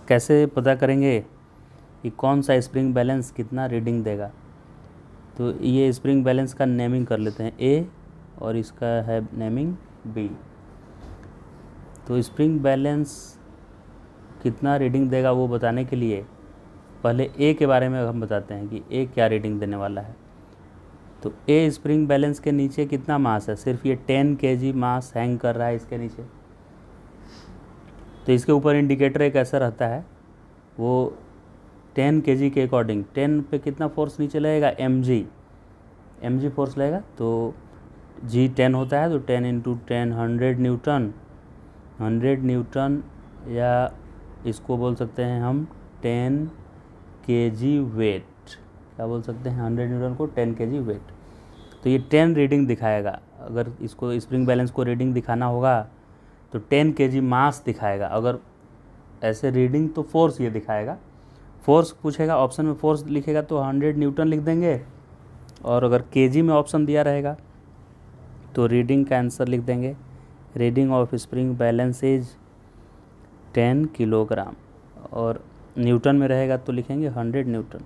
कैसे पता करेंगे कि कौन सा स्प्रिंग बैलेंस कितना रीडिंग देगा? तो ये स्प्रिंग बैलेंस का नेमिंग कर लेते हैं ए और इसका है नेमिंग बी। तो स्प्रिंग बैलेंस कितना रीडिंग देगा वो बताने के लिए पहले ए के बारे में हम बताते हैं कि ए क्या रीडिंग देने वाला है। तो ए स्प्रिंग बैलेंस के नीचे कितना मास है? सिर्फ ये 10 kg मास हैंग कर रहा है इसके नीचे। तो इसके ऊपर इंडिकेटर एक ऐसा रहता है, वो 10 kg के अकॉर्डिंग 10 पे कितना फोर्स नीचे लगेगा? mg फोर्स लगेगा। तो जी 10 होता है, तो 10 इंटू 10 100 न्यूटन, 100 न्यूटन, या इसको बोल सकते हैं हम 10 kg वेट। क्या बोल सकते हैं? 100 न्यूटन को 10 kg वेट। तो ये 10 रीडिंग दिखाएगा। अगर इसको स्प्रिंग बैलेंस को रीडिंग दिखाना होगा तो 10 kg मास दिखाएगा। अगर ऐसे रीडिंग तो फोर्स ये दिखाएगा। फोर्स पूछेगा, ऑप्शन में फोर्स लिखेगा तो 100 न्यूटन लिख देंगे, और अगर केजी में ऑप्शन दिया रहेगा तो रीडिंग का आंसर लिख देंगे। Reading of spring balance is 10 kilogram, और न्यूटन में रहेगा तो लिखेंगे 100 न्यूटन।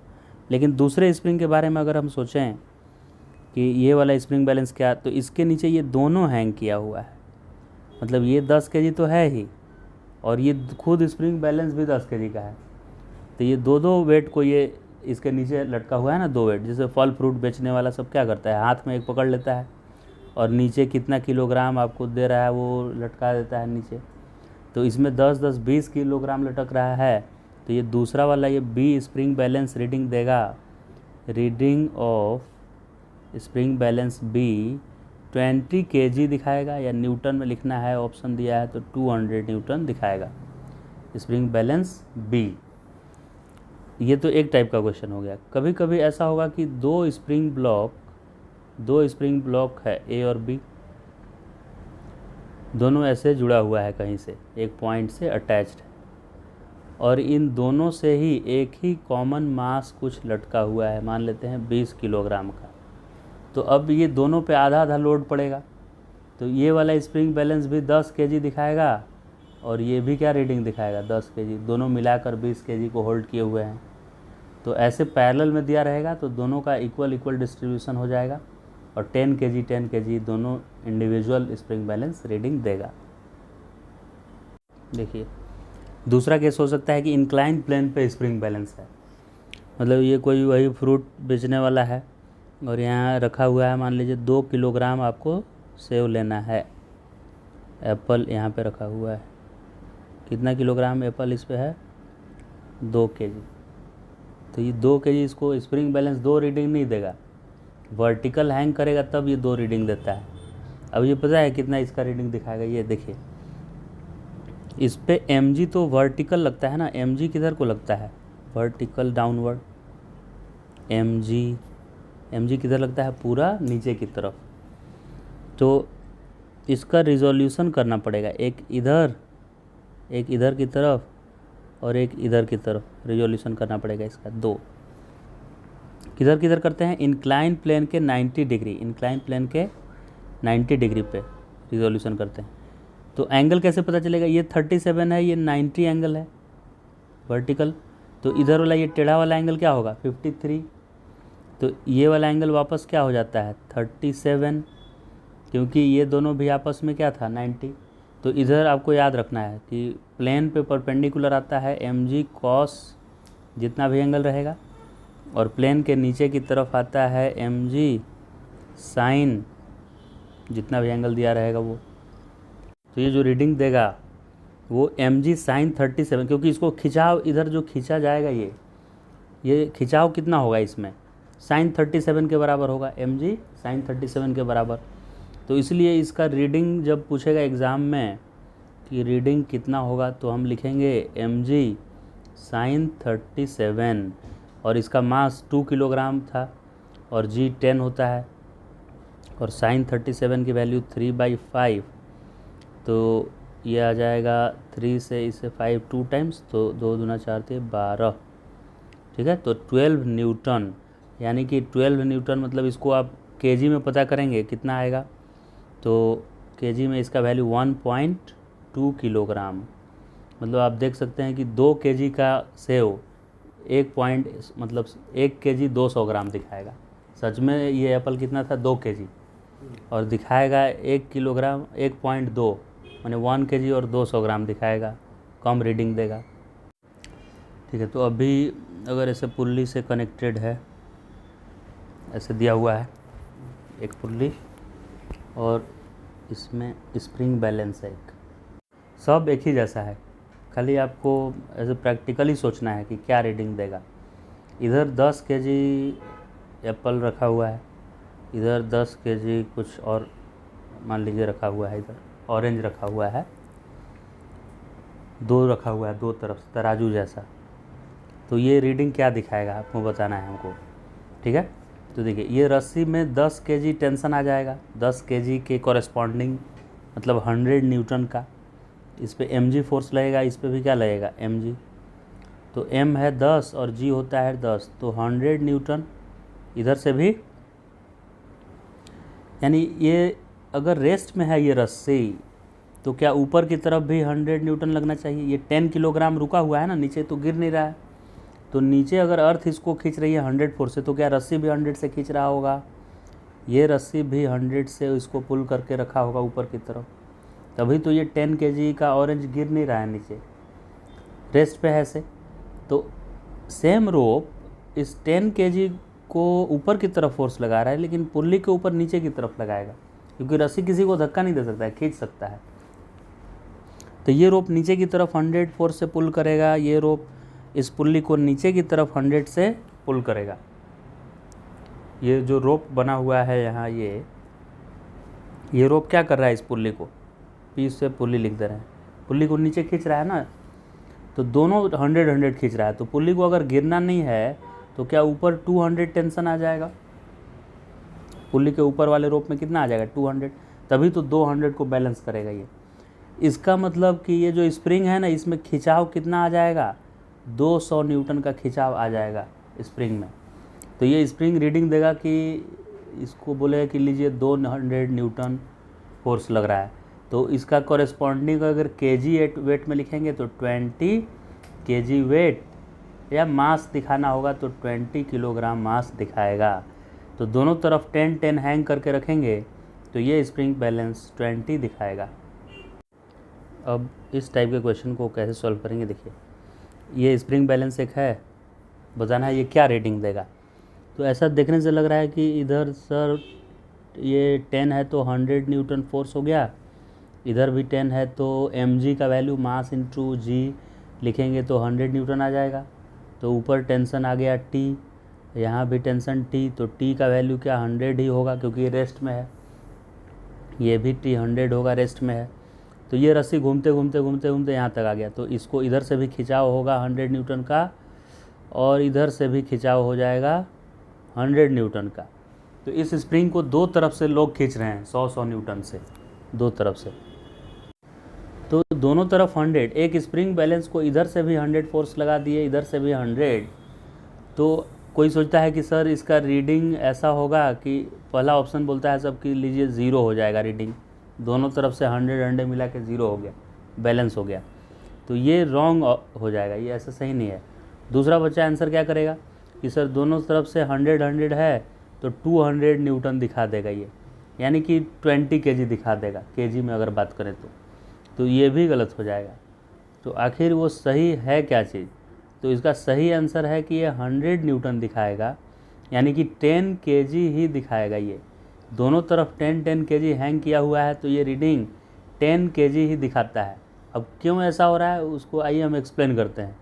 लेकिन दूसरे स्प्रिंग के बारे में अगर हम सोचें कि ये वाला स्प्रिंग बैलेंस क्या, तो इसके नीचे ये दोनों हैंग किया हुआ है, मतलब ये 10 kg तो है ही, और ये खुद स्प्रिंग बैलेंस भी 10 kg का है। तो ये दो वेट को ये इसके नीचे लटका हुआ है ना, 2 वेट। जैसे फल फ्रूट बेचने वाला सब क्या करता है, हाथ में एक पकड़ लेता है और नीचे कितना किलोग्राम आपको दे रहा है वो लटका देता है नीचे। तो इसमें 10-10 20 किलोग्राम लटक रहा है। तो ये दूसरा वाला ये बी स्प्रिंग बैलेंस रीडिंग देगा। Reading of spring balance B 20 kg दिखाएगा, या न्यूटन में लिखना है ऑप्शन दिया है तो 200 न्यूटन दिखाएगा स्प्रिंग बैलेंस बी। ये तो एक टाइप का क्वेश्चन हो गया। कभी कभी ऐसा होगा कि दो स्प्रिंग ब्लॉक है ए और बी, दोनों ऐसे जुड़ा हुआ है कहीं से, एक पॉइंट से अटैच्ड है, और इन दोनों से ही एक ही कॉमन मास कुछ लटका हुआ है, मान लेते हैं 20 किलोग्राम का। तो अब ये दोनों पे आधा आधा लोड पड़ेगा, तो ये वाला स्प्रिंग बैलेंस भी 10 kg दिखाएगा, और ये भी क्या रीडिंग दिखाएगा? 10 kg। दोनों मिलाकर 20 kg को होल्ड किए हुए हैं। तो ऐसे पैरेलल में दिया रहेगा तो दोनों का इक्वल डिस्ट्रीब्यूशन हो जाएगा, और 10 kg दोनों इंडिविजुअल स्प्रिंग बैलेंस रीडिंग देगा। देखिए दूसरा केस हो सकता है कि इंक्लाइन प्लेन पे स्प्रिंग बैलेंस है, मतलब ये कोई वही फ्रूट बेचने वाला है और यहाँ रखा हुआ है, मान लीजिए 2 किलोग्राम आपको सेव लेना है। एप्पल यहाँ पे रखा हुआ है, कितना किलोग्राम एप्पल इस पे है? 2 kg। तो ये 2 kg इसको स्प्रिंग बैलेंस 2 रीडिंग नहीं देगा, वर्टिकल हैंग करेगा तब ये 2 रीडिंग देता है। अब ये पता है कितना इसका रीडिंग दिखाएगा? ये देखिए इस पे mg तो वर्टिकल लगता है ना, mg किधर को लगता है? Vertical downward. mg किधर लगता है? पूरा नीचे की तरफ। तो इसका रिजोल्यूशन करना पड़ेगा, एक इधर की तरफ और एक इधर की तरफ रिजोल्यूशन करना पड़ेगा इसका। 2 किधर करते हैं? इंक्लाइन प्लेन के 90 डिग्री पे रिजोल्यूशन करते हैं। तो एंगल कैसे पता चलेगा? ये 37 है, ये 90 एंगल है वर्टिकल, तो इधर वाला ये टेढ़ा वाला एंगल क्या होगा? 53। तो ये वाला एंगल वापस क्या हो जाता है? 37, क्योंकि ये दोनों भी आपस में क्या था? 90। तो इधर आपको याद रखना है कि प्लेन पे परपेंडिकुलर आता है mg cos जितना भी एंगल रहेगा, और प्लेन के नीचे की तरफ आता है mg sin जितना भी एंगल दिया रहेगा वो। तो ये जो रीडिंग देगा वो mg sin 37, क्योंकि इसको खिंचाव इधर जो खींचा जाएगा ये खिंचाव कितना होगा इसमें? sin 37 के बराबर होगा, mg sin 37 के बराबर। तो इसलिए इसका रीडिंग जब पूछेगा एग्ज़ाम में कि रीडिंग कितना होगा, तो हम लिखेंगे mg sin 37, और इसका मास 2 किलोग्राम था और g 10 होता है, और sin 37 की वैल्यू 3/5, तो ये आ जाएगा 3 से इसे 5 2 टाइम्स, तो 2 दूना 4 थे 12। ठीक है, तो 12 न्यूटन, यानी कि 12 न्यूटन मतलब इसको आप केजी में पता करेंगे कितना आएगा, तो केजी में इसका वैल्यू 1.2 किलोग्राम। मतलब आप देख सकते हैं कि 2 केजी का सेव 1 केजी 200 ग्राम दिखाएगा। सच में ये एप्पल कितना था, 2 केजी, और दिखाएगा 1 किलोग्राम 1.2 माने 1 केजी और 200 ग्राम दिखाएगा, कम रीडिंग देगा। ठीक है, तो अभी अगर ऐसे पुल्ली से कनेक्टेड है, ऐसे दिया हुआ है एक पुल्ली और इसमें स्प्रिंग बैलेंस है एक, सब एक ही जैसा है, खाली आपको ऐसे प्रैक्टिकली सोचना है कि क्या रीडिंग देगा। इधर 10 केजी एप्पल रखा हुआ है, इधर 10 केजी कुछ और मान लीजिए रखा हुआ है, इधर ऑरेंज रखा हुआ है, 2 रखा हुआ है 2 तरफ से तराजू जैसा। तो ये रीडिंग क्या दिखाएगा आपको बताना है हमको। ठीक है, तो देखिए ये रस्सी में 10 केजी टेंशन आ जाएगा, 10 केजी के कॉरेस्पॉन्डिंग मतलब 100 न्यूटन का। इस पे mg फोर्स लगेगा, इस पे भी क्या लगेगा mg। तो m है 10 और g होता है 10, तो 100 न्यूटन इधर से भी, यानी ये अगर रेस्ट में है ये रस्सी तो क्या ऊपर की तरफ भी 100 न्यूटन लगना चाहिए। ये 10 किलोग्राम रुका हुआ है ना, नीचे तो गिर नहीं रहा है, तो नीचे अगर अर्थ इसको खींच रही है 100 फोर्स से, तो क्या रस्सी भी 100 से खींच रहा होगा। ये रस्सी भी 100 से इसको पुल करके रखा होगा ऊपर की तरफ, तभी तो ये 10 केजी का ऑरेंज गिर नहीं रहा है, नीचे रेस्ट पे है ऐसे। तो सेम रोप इस 10 केजी को ऊपर की तरफ फोर्स लगा रहा है, लेकिन पुल्ली के ऊपर नीचे की तरफ लगाएगा, क्योंकि रस्सी किसी को धक्का नहीं दे सकता है, खींच सकता है। तो ये रोप नीचे की तरफ 100 फोर्स से पुल करेगा, ये रोप इस पुल्ली को नीचे की तरफ 100 से पुल करेगा। ये जो रोप बना हुआ है यहाँ, ये रोप क्या कर रहा है, इस पुल्ली को पी से पुल्ली लिख दे रहे हैं, पुल्ली को नीचे खींच रहा है ना, तो दोनों 100 खींच रहा है। तो पुल्ली को अगर गिरना नहीं है तो क्या ऊपर 200 टेंशन आ जाएगा, पुल्ली के ऊपर वाले रोप में कितना आ जाएगा 200, तभी तो 200 को बैलेंस करेगा ये। इसका मतलब कि ये जो स्प्रिंग है ना, इसमें खिंचाव कितना आ जाएगा, 200 न्यूटन का खिंचाव आ जाएगा स्प्रिंग में। तो ये स्प्रिंग रीडिंग देगा कि इसको बोलेगा कि लीजिए 200 न्यूटन फोर्स लग रहा है, तो इसका कॉरेस्पॉन्डिंग अगर केजी वेट में लिखेंगे तो 20 केजी वेट, या मास दिखाना होगा तो 20 किलोग्राम मास दिखाएगा। तो दोनों तरफ 10 हैंग करके रखेंगे तो ये स्प्रिंग बैलेंस 20 दिखाएगा। अब इस टाइप के क्वेश्चन को कैसे सॉल्व करेंगे, देखिए ये स्प्रिंग बैलेंस एक है, बताना है ये क्या रीडिंग देगा। तो ऐसा देखने से लग रहा है कि इधर सर ये 10 है तो 100 न्यूटन फोर्स हो गया, इधर भी 10 है तो mg का वैल्यू मास इंटू जी लिखेंगे तो 100 न्यूटन आ जाएगा। तो ऊपर टेंशन आ गया t, यहाँ भी टेंशन t, तो t का वैल्यू क्या 100 ही होगा, क्योंकि ये रेस्ट में है, ये भी t 100 होगा, रेस्ट में है। तो ये रस्सी घूमते घूमते घूमते घूमते यहाँ तक आ गया, तो इसको इधर से भी खिंचाव होगा 100 न्यूटन का, और इधर से भी खिंचाव हो जाएगा 100 न्यूटन का। तो इस स्प्रिंग को 2 तरफ से लोग खींच रहे हैं 100 न्यूटन से, 2 तरफ से, तो दोनों तरफ 100। एक स्प्रिंग बैलेंस को इधर से भी 100 फोर्स लगा दिए, इधर से भी 100। तो कोई सोचता है कि सर इसका रीडिंग ऐसा होगा कि पहला ऑप्शन बोलता है सब कि लीजिए 0 हो जाएगा रीडिंग, दोनों तरफ से 100 मिला के 0 हो गया, बैलेंस हो गया। तो ये रॉन्ग हो जाएगा, ये ऐसा सही नहीं है। दूसरा बच्चा आंसर क्या करेगा कि सर दोनों तरफ से 100 है तो 200 न्यूटन दिखा देगा ये, यानी कि 20 केजी दिखा देगा, केजी में अगर बात करें तो ये भी गलत हो जाएगा। तो आखिर वो सही है क्या चीज़, तो इसका सही आंसर है कि ये 100 न्यूटन दिखाएगा, यानी कि 10 केजी ही दिखाएगा। ये दोनों तरफ 10 केजी हैंग किया हुआ है, तो ये रीडिंग 10 केजी ही दिखाता है। अब क्यों ऐसा हो रहा है उसको आइए हम एक्सप्लेन करते हैं।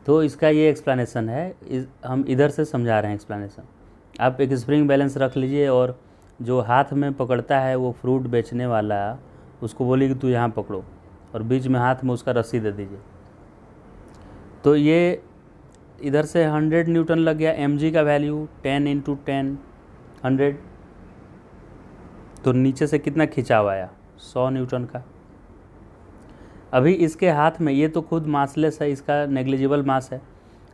तो इसका ये एक्सप्लेनेशन है, हम इधर से समझा रहे हैं एक्सप्लेनेशन। आप एक स्प्रिंग बैलेंस रख लीजिए, और जो हाथ में पकड़ता है वो फ्रूट बेचने वाला, उसको बोलिए कि तू यहाँ पकड़ो, और बीच में हाथ में उसका रस्सी दे दीजिए। तो ये इधर से 100 न्यूटन लग गया, mg का वैल्यू 10 × 10 100, तो नीचे से कितना खिंचाव आया 100 न्यूटन का। अभी इसके हाथ में, ये तो खुद मासलेस है, इसका नेग्लिजिबल मास है,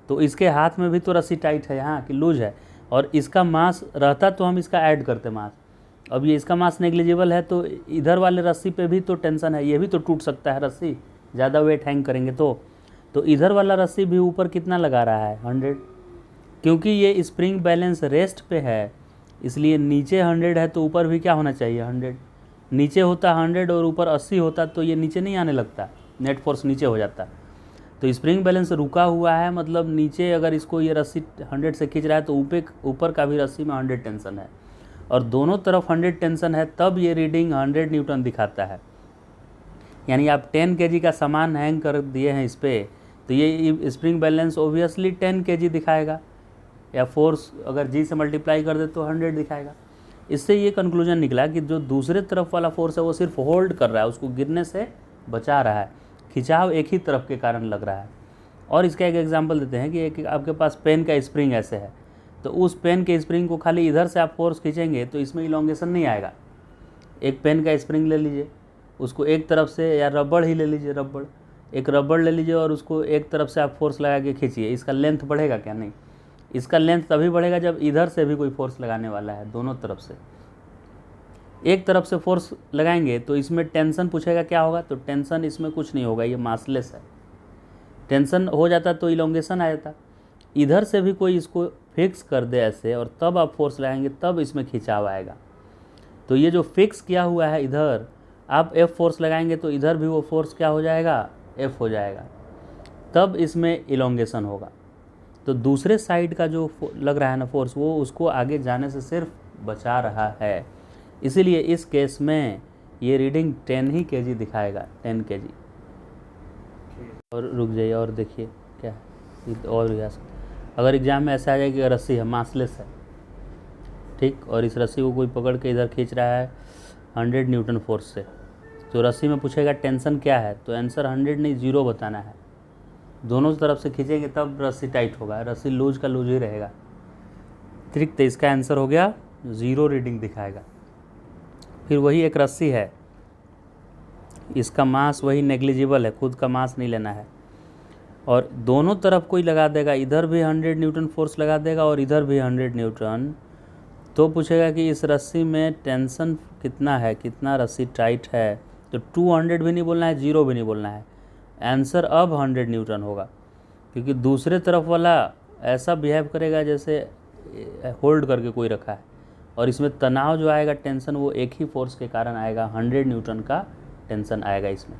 तो इसके हाथ में भी तो रस्सी टाइट है यहाँ कि लूज है, और इसका मास रहता तो हम इसका ऐड करते मास। अब ये इसका मास नेग्लिजिबल है, तो इधर वाले रस्सी पे भी तो टेंशन है, ये भी तो टूट सकता है रस्सी, ज़्यादा वेट हैंग करेंगे तो इधर वाला रस्सी भी ऊपर कितना लगा रहा है 100, क्योंकि ये स्प्रिंग बैलेंस रेस्ट पे है इसलिए नीचे 100 है तो ऊपर भी क्या होना चाहिए 100। नीचे होता 100 और ऊपर 80 होता तो ये नीचे नहीं आने लगता, नेट फोर्स नीचे हो जाता। तो स्प्रिंग बैलेंस रुका हुआ है, मतलब नीचे अगर इसको ये रस्सी 100 से खींच रहा है तो ऊपर का भी रस्सी में 100 टेंशन है और दोनों तरफ 100 टेंशन है, तब ये रीडिंग 100 न्यूटन दिखाता है। यानी आप 10 kg का सामान हैंग कर दिए हैं इस पर, तो ये स्प्रिंग बैलेंस ओबियसली 10 kg दिखाएगा, या फोर्स अगर जी से मल्टीप्लाई कर दे तो 100 दिखाएगा। इससे ये कंक्लूजन निकला कि जो दूसरे तरफ वाला फोर्स है वो सिर्फ होल्ड कर रहा है, उसको गिरने से बचा रहा है, खिंचाव एक ही तरफ के कारण लग रहा है। और इसका एक एग्जांपल देते हैं कि एक आपके पास पेन का स्प्रिंग ऐसे है, तो उस पेन के स्प्रिंग को खाली इधर से आप फोर्स खींचेंगे तो इसमें इलोंगेशन नहीं आएगा। एक पेन का स्प्रिंग ले लीजिए, उसको एक तरफ से, या रबड़ ही ले लीजिए, एक रबड़ ले लीजिए और उसको एक तरफ से आप फोर्स लगा के खींचिए, इसका लेंथ बढ़ेगा क्या? नहीं। इसका लेंथ तभी बढ़ेगा जब इधर से भी कोई फोर्स लगाने वाला है, दोनों तरफ से। एक तरफ से फोर्स लगाएंगे तो इसमें टेंशन पूछेगा क्या होगा, तो टेंशन इसमें कुछ नहीं होगा, ये मासलेस है। टेंशन हो जाता तो इलोंगेशन आ जाता। इधर से भी कोई इसको फिक्स कर दे ऐसे और तब आप फोर्स लगाएंगे तब इसमें खिंचाव आएगा। तो ये जो फिक्स किया हुआ है इधर, आप F फोर्स लगाएंगे तो इधर भी वो फोर्स क्या हो जाएगा, F हो जाएगा, तब इसमें इलोंगेशन होगा। तो दूसरे साइड का जो लग रहा है ना फोर्स, वो उसको आगे जाने से सिर्फ बचा रहा है। इसीलिए इस केस में ये रीडिंग 10 ही kg दिखाएगा, 10 kg। और रुक जाइए और देखिए क्या है, और अगर एग्जाम में ऐसा आ जाए कि रस्सी है, मासलेस है, ठीक, और इस रस्सी को कोई पकड़ के इधर खींच रहा है 100 न्यूटन फोर्स से, तो रस्सी में पूछेगा टेंशन क्या है, तो आंसर 100 नहीं 0 बताना है। दोनों तरफ से खींचेंगे तब रस्सी टाइट होगा, रस्सी लूज का लूज ही रहेगा, ठीक। तो इसका आंसर हो गया 0 रीडिंग दिखाएगा। फिर वही एक रस्सी है, इसका मास वही नेग्लिजिबल है, खुद का मास नहीं लेना है, और दोनों तरफ कोई लगा देगा, इधर भी 100 न्यूटन फोर्स लगा देगा और इधर भी 100 न्यूटन, तो पूछेगा कि इस रस्सी में टेंशन कितना है, कितना रस्सी टाइट है, तो 200 भी नहीं बोलना है, 0 भी नहीं बोलना है, आंसर अब 100 न्यूटन होगा, क्योंकि दूसरे तरफ वाला ऐसा बिहेव करेगा जैसे होल्ड करके कोई रखा है, और इसमें तनाव जो आएगा, टेंशन, वो एक ही फोर्स के कारण आएगा, 100 न्यूटन का टेंशन आएगा इसमें।